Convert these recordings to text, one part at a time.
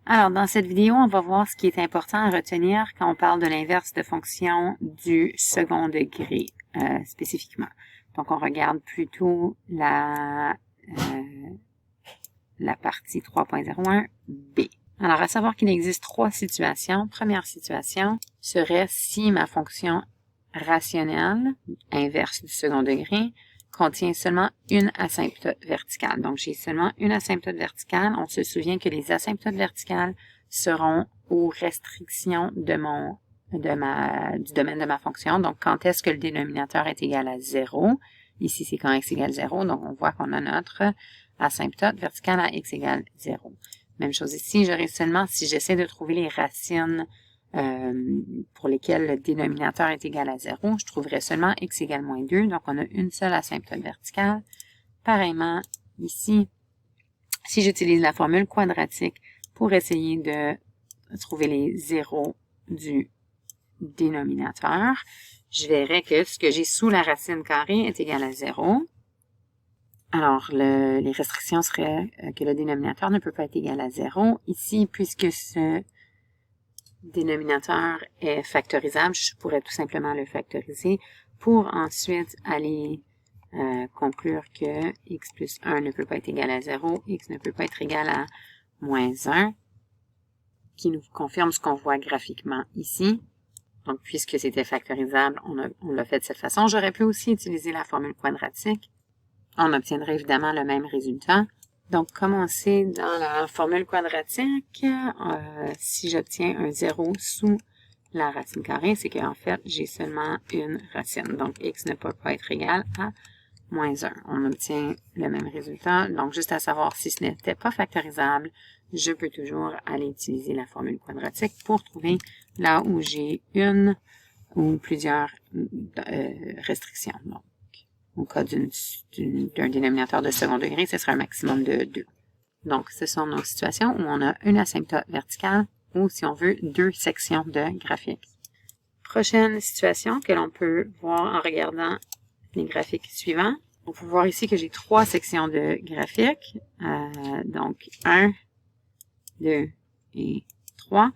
Alors, dans cette vidéo, on va voir ce qui est important à retenir quand on parle de l'inverse de fonction du second degré, spécifiquement. Donc, on regarde plutôt la partie 3.01b. Alors, à savoir qu'il existe trois situations. Première situation serait si ma fonction rationnelle, inverse du second degré, contient seulement une asymptote verticale. Donc, j'ai seulement une asymptote verticale. On se souvient que les asymptotes verticales seront aux restrictions du domaine de ma fonction. Donc, quand est-ce que le dénominateur est égal à 0? Ici, c'est quand x égale 0. Donc, on voit qu'on a notre asymptote verticale à x égale 0. Même chose ici, j'aurai seulement, si j'essaie de trouver les racines pour lesquels le dénominateur est égal à 0, je trouverai seulement x égale moins 2. Donc, on a une seule asymptote verticale. Pareillement, ici, si j'utilise la formule quadratique pour essayer de trouver les zéros du dénominateur, je verrai que ce que j'ai sous la racine carrée est égal à 0. Alors, les restrictions seraient que le dénominateur ne peut pas être égal à 0. Ici, puisque ce dénominateur est factorisable, je pourrais tout simplement le factoriser pour ensuite aller conclure que x plus 1 ne peut pas être égal à 0, x ne peut pas être égal à moins 1, qui nous confirme ce qu'on voit graphiquement ici. Donc, puisque c'était factorisable, on l'a fait de cette façon. J'aurais pu aussi utiliser la formule quadratique. On obtiendrait évidemment le même résultat. Donc, comme on sait dans la formule quadratique, si j'obtiens un 0 sous la racine carrée, c'est qu'en fait, j'ai seulement une racine. Donc, x ne peut pas être égal à moins 1. On obtient le même résultat. Donc, juste à savoir si ce n'était pas factorisable, je peux toujours aller utiliser la formule quadratique pour trouver là où j'ai une ou plusieurs restrictions. Donc, au cas d'un dénominateur de second degré, ce sera un maximum de 2. Donc, ce sont nos situations où on a une asymptote verticale ou, si on veut, deux sections de graphique. Prochaine situation que l'on peut voir en regardant les graphiques suivants. On peut voir ici que j'ai trois sections de graphique. Donc, 1, 2 et 3.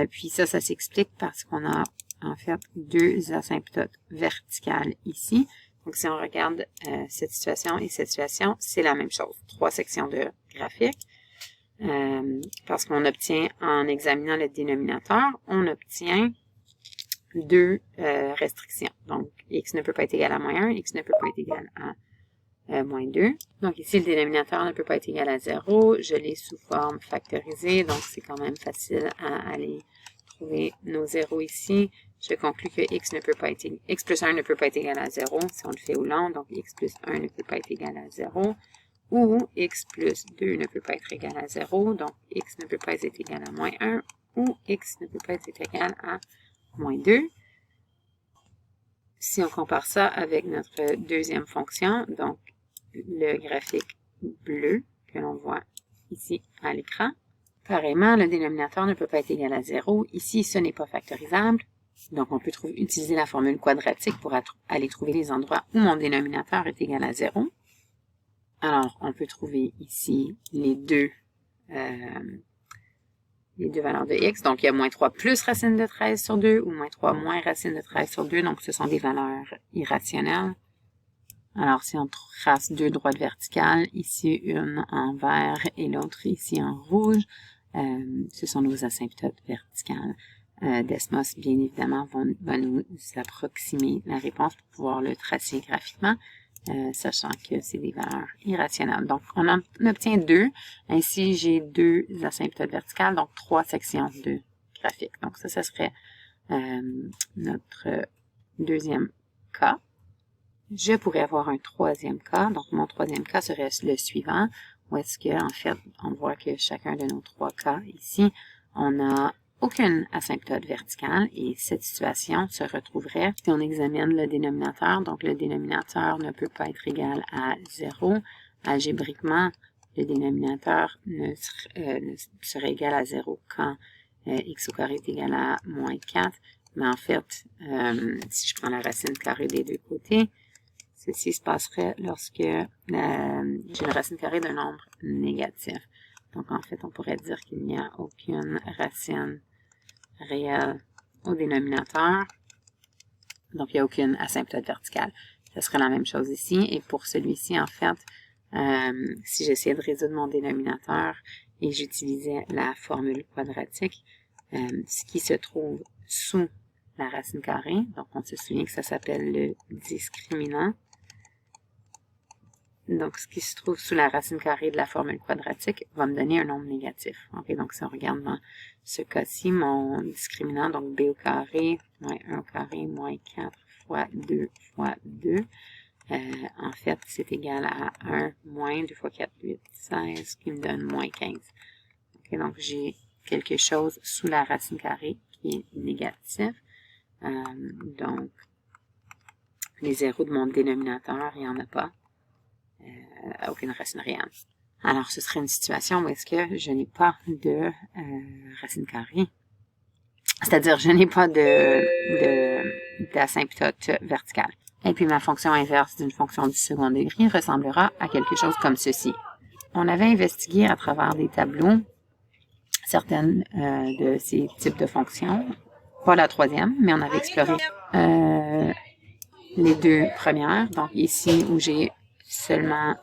Puis ça s'explique parce qu'on a en fait deux asymptotes verticales ici. Donc, si on regarde cette situation et cette situation, c'est la même chose. Trois sections de graphique. Parce qu'on obtient, en examinant le dénominateur, on obtient deux restrictions. Donc, x ne peut pas être égal à moins 1, x ne peut pas être égal à moins 2. Donc, ici, le dénominateur ne peut pas être égal à 0. Je l'ai sous forme factorisée, donc c'est quand même facile à aller trouver nos zéros ici. Je conclus que x plus 1 ne peut pas être égal à 0 si on le fait au long. Donc, x plus 1 ne peut pas être égal à 0. Ou x plus 2 ne peut pas être égal à 0. Donc, x ne peut pas être égal à moins 1. Ou x ne peut pas être égal à moins 2. Si on compare ça avec notre deuxième fonction, donc le graphique bleu que l'on voit ici à l'écran, pareillement, le dénominateur ne peut pas être égal à 0. Ici, ce n'est pas factorisable. Donc, on peut utiliser la formule quadratique pour aller trouver les endroits où mon dénominateur est égal à 0. Alors, on peut trouver ici les deux valeurs de x. Donc, il y a moins 3 plus racine de 13 sur 2 ou moins 3 moins racine de 13 sur 2. Donc, ce sont des valeurs irrationnelles. Alors, si on trace deux droites verticales, ici une en vert et l'autre ici en rouge, ce sont nos asymptotes verticales. Desmos, bien évidemment, va nous approximer la réponse pour pouvoir le tracer graphiquement, sachant que c'est des valeurs irrationnelles. Donc, on en obtient deux. Ainsi, j'ai deux asymptotes verticales, donc trois sections de graphique. Donc, ça serait notre deuxième cas. Je pourrais avoir un troisième cas. Donc, mon troisième cas serait le suivant, où est-ce que, en fait, on voit que chacun de nos trois cas ici, on n'a aucune asymptote verticale et cette situation se retrouverait si on examine le dénominateur. Donc, le dénominateur ne peut pas être égal à 0. Algébriquement, le dénominateur ne serait égal à 0 quand x au carré est égal à moins 4. Mais en fait, si je prends la racine carrée des deux côtés, ceci se passerait lorsque j'ai une racine carrée d'un nombre négatif. Donc, en fait, on pourrait dire qu'il n'y a aucune racine réelle au dénominateur. Donc, il n'y a aucune asymptote verticale. Ce serait la même chose ici. Et pour celui-ci, en fait, si j'essayais de résoudre mon dénominateur et j'utilisais la formule quadratique, ce qui se trouve sous la racine carrée, donc on se souvient que ça s'appelle le discriminant. Donc, ce qui se trouve sous la racine carrée de la formule quadratique va me donner un nombre négatif. Okay, donc, si on regarde dans ce cas-ci, mon discriminant, donc b au carré, moins 1 au carré, moins 4 fois 2 fois 2, en fait, c'est égal à 1 moins 2 fois 4, 8, 16, qui me donne moins 15. Okay, donc, j'ai quelque chose sous la racine carrée qui est négatif. Donc, les zéros de mon dénominateur, il n'y en a pas. Aucune racine réelle. Alors, ce serait une situation où est-ce que je n'ai pas de racine carrée. C'est-à-dire, je n'ai pas d'asymptote verticale. Et puis, ma fonction inverse d'une fonction du second degré ressemblera à quelque chose comme ceci. On avait investigué à travers des tableaux certaines de ces types de fonctions. Pas la troisième, mais on avait exploré les deux premières. Donc, ici, où j'ai seulement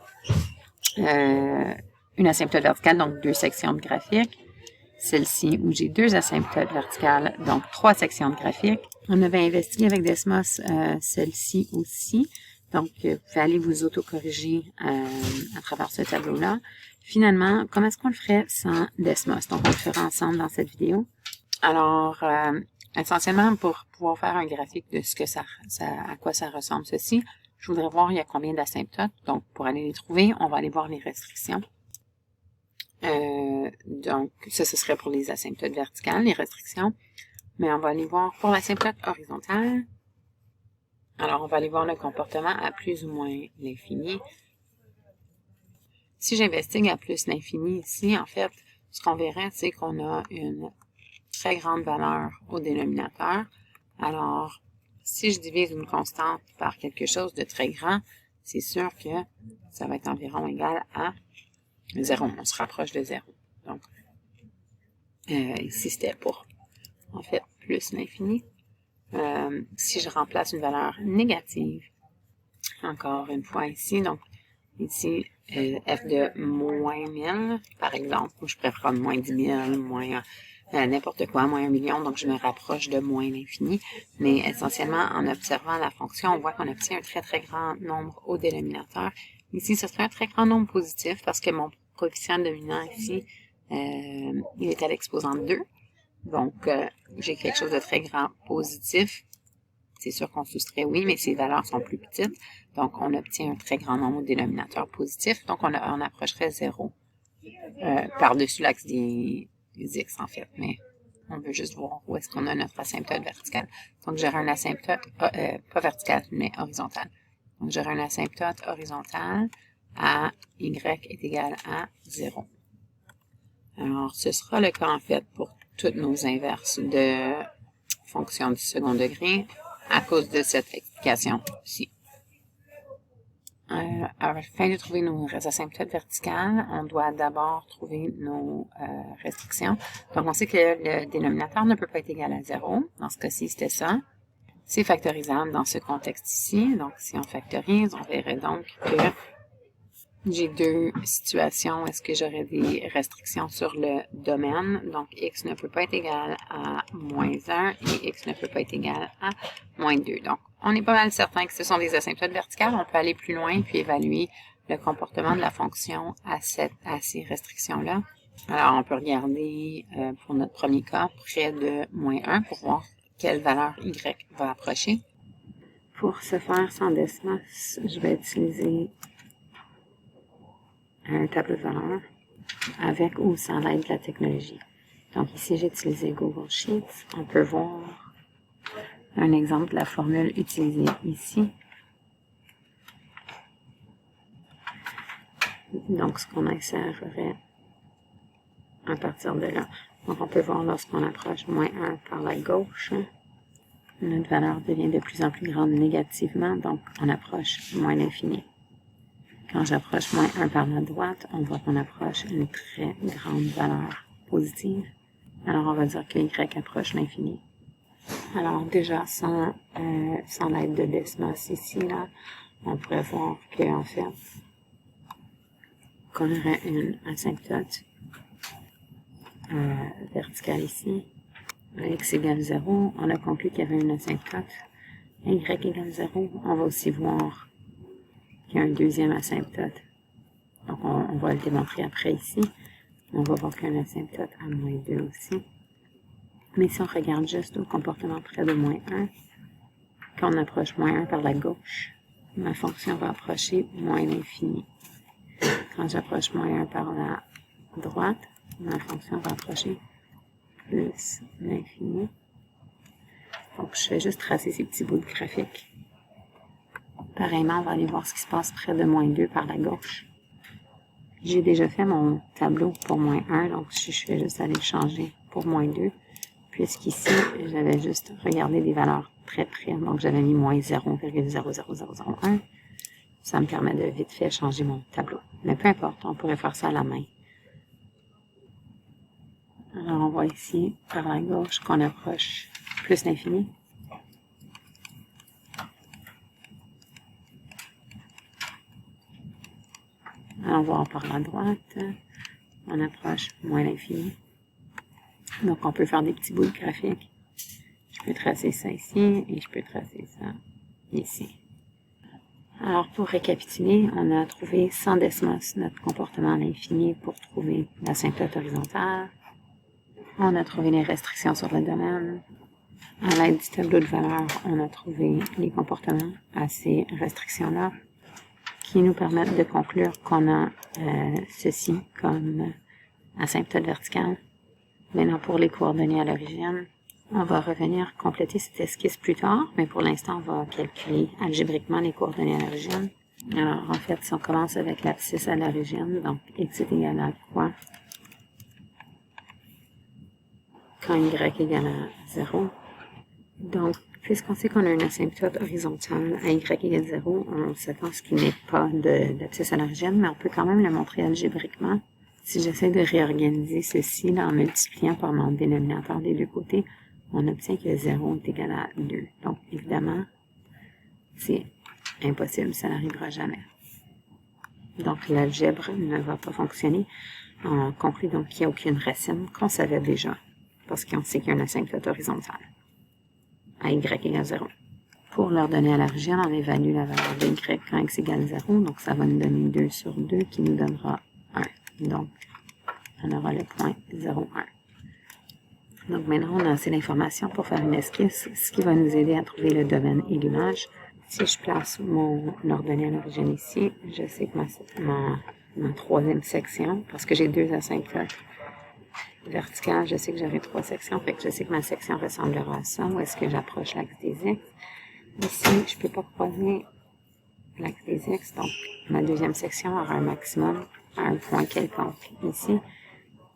une asymptote verticale, donc 2 sections de graphique. Celle-ci, où j'ai 2 asymptotes verticales, donc 3 sections de graphique. On avait investigué avec Desmos celle-ci aussi. Donc, vous pouvez aller vous autocorriger à travers ce tableau-là. Finalement, comment est-ce qu'on le ferait sans Desmos? Donc, on le fera ensemble dans cette vidéo. Alors, essentiellement, pour pouvoir faire un graphique de ce que à quoi ça ressemble ceci, je voudrais voir il y a combien d'asymptotes. Donc, pour aller les trouver, on va aller voir les restrictions. Donc, ça, ce serait pour les asymptotes verticales, les restrictions. Mais on va aller voir pour l'asymptote horizontale. Alors, on va aller voir le comportement à plus ou moins l'infini. Si j'investigue à plus l'infini ici, en fait, ce qu'on verrait, c'est qu'on a une très grande valeur au dénominateur. Alors, si je divise une constante par quelque chose de très grand, c'est sûr que ça va être environ égal à 0. On se rapproche de 0. Donc, ici, c'était pour, en fait, plus l'infini. Si je remplace une valeur négative, encore une fois ici, donc ici, f de moins 1000, par exemple, je pourrais prendre moins 10 000, moins n'importe quoi, moins 1 million, donc je me rapproche de moins l'infini. Mais essentiellement, en observant la fonction, on voit qu'on obtient un très très grand nombre au dénominateur. Ici, ce serait un très grand nombre positif parce que mon coefficient dominant ici, il est à l'exposant 2. Donc, j'ai quelque chose de très grand positif. C'est sûr qu'on soustrait, oui, mais ces valeurs sont plus petites. Donc, on obtient un très grand nombre de dénominateurs positifs. Donc, on approcherait 0 par-dessus l'axe des x, en fait. Mais on veut juste voir où est-ce qu'on a notre asymptote verticale. Donc, j'aurai un asymptote, pas vertical, mais horizontal. Donc, j'aurai un asymptote horizontal à y est égal à 0. Alors, ce sera le cas, en fait, pour toutes nos inverses de fonctions du second degré à cause de cette explication-ci. Afin de trouver nos asymptotes verticales, on doit d'abord trouver nos restrictions. Donc, on sait que le dénominateur ne peut pas être égal à 0. Dans ce cas-ci, c'était ça. C'est factorisable dans ce contexte ici. Donc, si on factorise, on verrait donc que j'ai deux situations. Est-ce que j'aurais des restrictions sur le domaine? Donc, x ne peut pas être égal à moins 1 et x ne peut pas être égal à moins 2. Donc, on est pas mal certain que ce sont des asymptotes verticales. On peut aller plus loin puis évaluer le comportement de la fonction à ces restrictions-là. Alors, on peut regarder pour notre premier cas près de moins 1 pour voir quelle valeur y va approcher. Pour ce faire sans Desmos, je vais utiliser un tableau de valeurs avec ou sans l'aide de la technologie. Donc ici, j'ai utilisé Google Sheets. On peut voir un exemple de la formule utilisée ici. Donc, ce qu'on insérerait à partir de là. Donc, on peut voir lorsqu'on approche moins 1 par la gauche, notre valeur devient de plus en plus grande négativement, donc on approche moins l'infini. Quand j'approche moins 1 par la droite, on voit qu'on approche une très grande valeur positive. Alors, on va dire que y approche l'infini. Alors, déjà, sans l'aide de Desmos ici, là, on pourrait voir qu'en fait, qu'on aurait une asymptote verticale ici. X égale 0, on a conclu qu'il y avait une asymptote. Y égale 0, on va aussi voir qu'il y a un deuxième asymptote. Donc, on va le démontrer après ici. On va voir qu'il y a une asymptote à moins 2 aussi. Mais si on regarde juste au comportement près de moins 1, quand on approche moins 1 par la gauche, ma fonction va approcher moins l'infini. Quand j'approche moins 1 par la droite, ma fonction va approcher plus l'infini. Donc, je fais juste tracer ces petits bouts de graphique. Pareillement, on va aller voir ce qui se passe près de moins 2 par la gauche. J'ai déjà fait mon tableau pour moins 1, donc je vais juste aller le changer pour moins 2. Puisqu'ici, j'avais juste regardé des valeurs très près, donc j'avais mis moins 0,00001. Ça me permet de vite fait changer mon tableau. Mais peu importe, on pourrait faire ça à la main. Alors, on voit ici, par la gauche, qu'on approche plus l'infini. Alors, on voit par la droite, on approche moins l'infini. Donc, on peut faire des petits bouts de graphique. Je peux tracer ça ici et je peux tracer ça ici. Alors, pour récapituler, on a trouvé sans Desmos notre comportement à l'infini pour trouver l'asymptote horizontale. On a trouvé les restrictions sur le domaine. À l'aide du tableau de valeurs, on a trouvé les comportements à ces restrictions-là qui nous permettent de conclure qu'on a ceci comme asymptote verticale. Maintenant, pour les coordonnées à l'origine, on va revenir compléter cette esquisse plus tard, mais pour l'instant, on va calculer algébriquement les coordonnées à l'origine. Alors, en fait, si on commence avec l'abscisse à l'origine, donc x est égal à quoi? Quand y est égal à 0. Donc, puisqu'on sait qu'on a une asymptote horizontale à y égale 0, on s'attend à ce qu'il n'ait pas d'abscisse à l'origine, mais on peut quand même le montrer algébriquement. Si j'essaie de réorganiser ceci là, en multipliant par mon dénominateur des deux côtés, on obtient que 0 est égal à 2. Donc, évidemment, c'est impossible, ça n'arrivera jamais. Donc, l'algèbre ne va pas fonctionner. On conclut donc qu'il n'y a aucune racine qu'on savait déjà, parce qu'on sait qu'il y a une asymptote horizontale à y égale 0. Pour leur donner à l'origine, on évalue la valeur de y quand x égale 0, donc ça va nous donner 2 sur 2 qui nous donnera 1. Donc, on aura le point 0,1. Donc, maintenant, on a assez d'informations pour faire une esquisse, ce qui va nous aider à trouver le domaine et l'image. Si je place mon ordonnée à l'origine ici, je sais que ma troisième section, parce que j'ai deux asymptotes verticales, je sais que j'aurai 3 sections, fait que je sais que ma section ressemblera à ça, où est-ce que j'approche l'axe des x. Ici, je peux pas croiser l'axe des x, donc ma deuxième section aura un maximum à un point quelconque ici.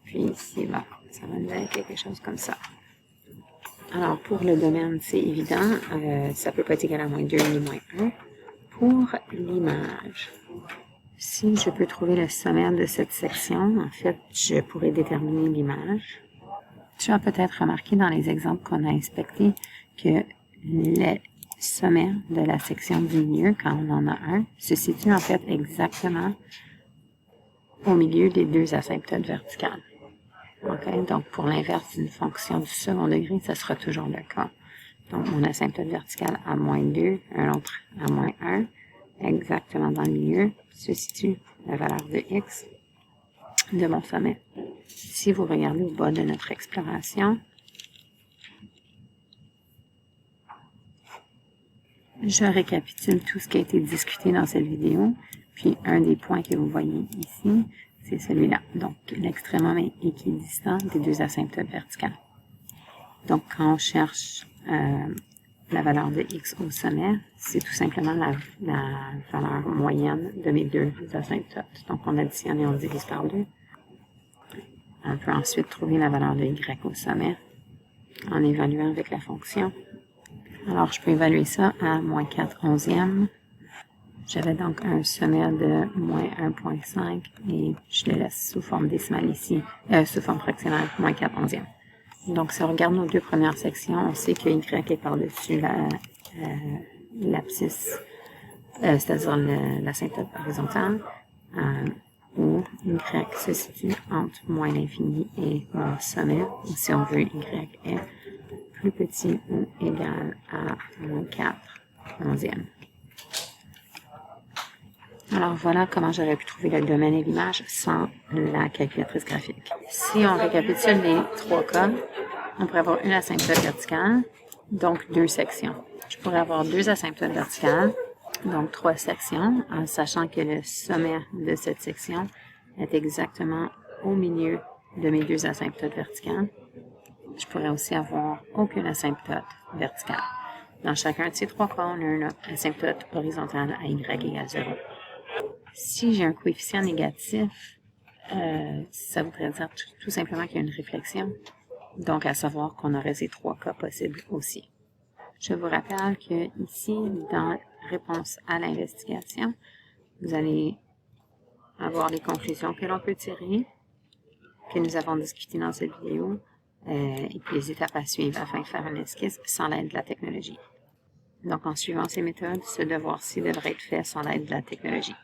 Puis ici, bah, ça va nous donner quelque chose comme ça. Alors, pour le domaine, c'est évident. Ça peut pas être égal à moins 2 ni moins 1. Pour l'image, si je peux trouver le sommaire de cette section, en fait, je pourrais déterminer l'image. Tu as peut-être remarqué dans les exemples qu'on a inspectés que le sommaire de la section du milieu, quand on en a un, se situe en fait exactement au milieu des deux asymptotes verticales. Okay? Donc, pour l'inverse d'une fonction du second degré, ça sera toujours le cas. Donc, mon asymptote verticale à moins 2, un autre à moins 1, exactement dans le milieu, se situe la valeur de x de mon sommet. Si vous regardez au bas de notre exploration, je récapitule tout ce qui a été discuté dans cette vidéo. Puis, un des points que vous voyez ici, c'est celui-là. Donc, l'extrémum équidistant des deux asymptotes verticales. Donc, quand on cherche la valeur de x au sommet, c'est tout simplement la valeur moyenne de mes deux asymptotes. Donc, on additionne et on divise par 2. On peut ensuite trouver la valeur de y au sommet en évaluant avec la fonction. Alors, je peux évaluer ça à moins 4 onzièmes J'avais donc un sommaire de moins 1,5 et je le laisse sous forme décimale ici, sous forme fractionnelle, moins 4 onzièmes. Donc, si on regarde nos deux premières sections, on sait que Y est par-dessus l'abscisse, c'est-à-dire l'asymptote horizontale, où Y se situe entre moins l'infini et mon sommet, ou si on veut, Y est plus petit ou égal à moins 4 onzièmes. Alors voilà comment j'aurais pu trouver le domaine et l'image sans la calculatrice graphique. Si on récapitule les trois cas, on pourrait avoir une asymptote verticale, donc deux sections. Je pourrais avoir deux asymptotes verticales, donc 3 sections, en sachant que le sommet de cette section est exactement au milieu de mes deux asymptotes verticales. Je pourrais aussi avoir aucune asymptote verticale. Dans chacun de ces trois cas, on a une asymptote horizontale à y égale 0. Si j'ai un coefficient négatif, ça voudrait dire tout simplement qu'il y a une réflexion. Donc, à savoir qu'on aurait ces trois cas possibles aussi. Je vous rappelle que ici, dans réponse à l'investigation, vous allez avoir les conclusions que l'on peut tirer, que nous avons discutées dans cette vidéo, et puis les étapes à suivre afin de faire une esquisse sans l'aide de la technologie. Donc, en suivant ces méthodes, ce devoir-ci devrait être fait sans l'aide de la technologie.